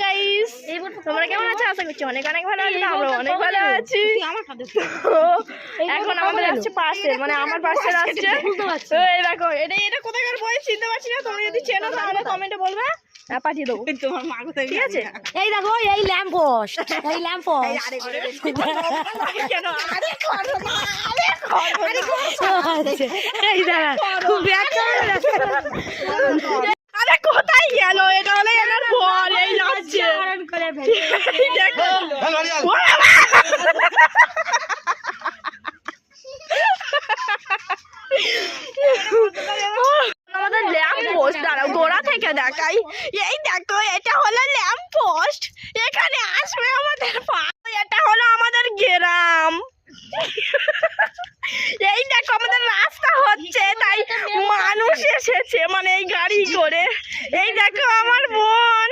Guys, তোমরা কেমন আছো? আশা করছি অনেক অনেক ভালো আছো। আমরা অনেক ভালো আছি। এখন আমাদের আসছে পার্সেল, মানে আমার পার্সেল আসছে। এই দেখো, এটা কোথাকার বই চিনতে পারছি না। তোমরা যদি চেনো তাহলে কমেন্টে বলবে, পাঠিয়ে দেবো। তোমার মা কোথায়, ঠিক আছে? এই দেখো, এই ল্যাম্প পোস্ট, এই ল্যাম্প পোস্ট কেন? আরে করো না, আরে এই দাঁড়া, খুব ব্যস্ত। আরে কোথায় গেল? এটা হলো এনার বল, এই যাচ্ছে। এই দেখো, আমাদের ল্যাম্প পোস্ট, দাঁড়াও গোড়া থেকে দেখাই। এই দেখো, এটা হলো ল্যাম্প পোস্ট। এখানে আসবে আমাদের এটা হলো আমাদের গ্রাম। এই দেখো, আমাদের রাস্তা হচ্ছে, তাই মানুষ এসেছে, মানে এই গাড়ি করে। এই দেখো, আমার বোন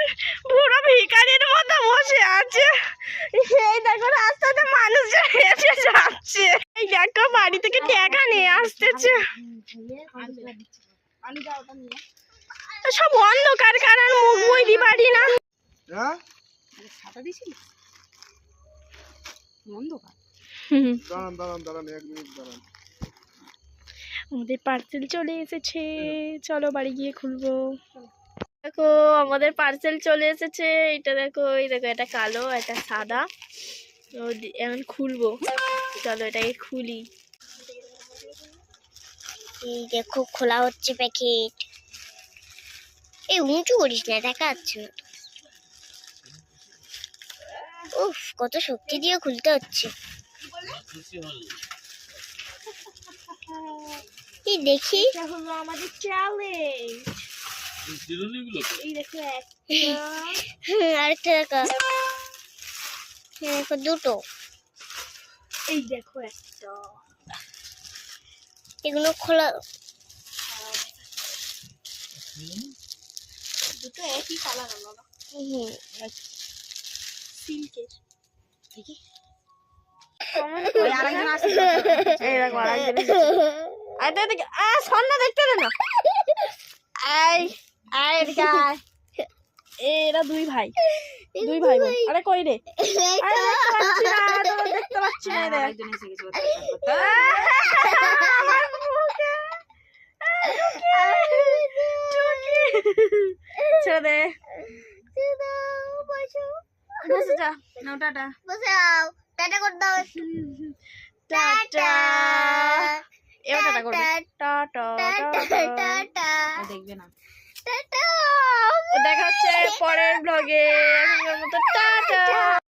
পুরো ভিখারির মতো বসে আছে। এই দেখো, রাস্তাতে মানুষজন এসে যাচ্ছে। এই দেখো, বাড়ি থেকে টাকা নিয়ে আসতেছে। সব অন্ধকার কারণ মুখ বইতে পারি না। আমাদের পার্সেল চলে এসেছে, চলো বাড়ি গিয়ে খুলবো। দেখো, আমাদের পার্সেল চলে এসেছে। এটা দেখো, এই দেখো, এটা কালো, এটা সাদা। এখন খুলবো, চলো এটাকে খুলি। এই দেখো, খোলা হচ্ছে প্যাকেট। এই উঁচু করিস না, দেখা যাচ্ছে না। উফ, কত শক্তি দিয়ে খুলতে হচ্ছে। এই দেখি, এটা হলো আমাদের চ্যালেঞ্জ। এই দেখো, আরেকটা দেখা। দেখো, দুটো। এই দেখো একটা। এগুলো খোলা, দুটো একই কালার আলাদা, সিল্কের। দেখি, এই দেখো আরেকজন। সন্ধ্যা দেখতে দে না। এরা দুই ভাই বোন। আরে কই রে? দেখতে পাচ্ছি না। ছেড়ে দে, বসে যা। নাও, টাটা। বসাও, টাটা করে দাও। টাটা, এবার টাটা করবে। টাটা, টাটা, দেখবে না। দেখা হচ্ছে পরের ব্লগে। এখনকার মতো টাটা।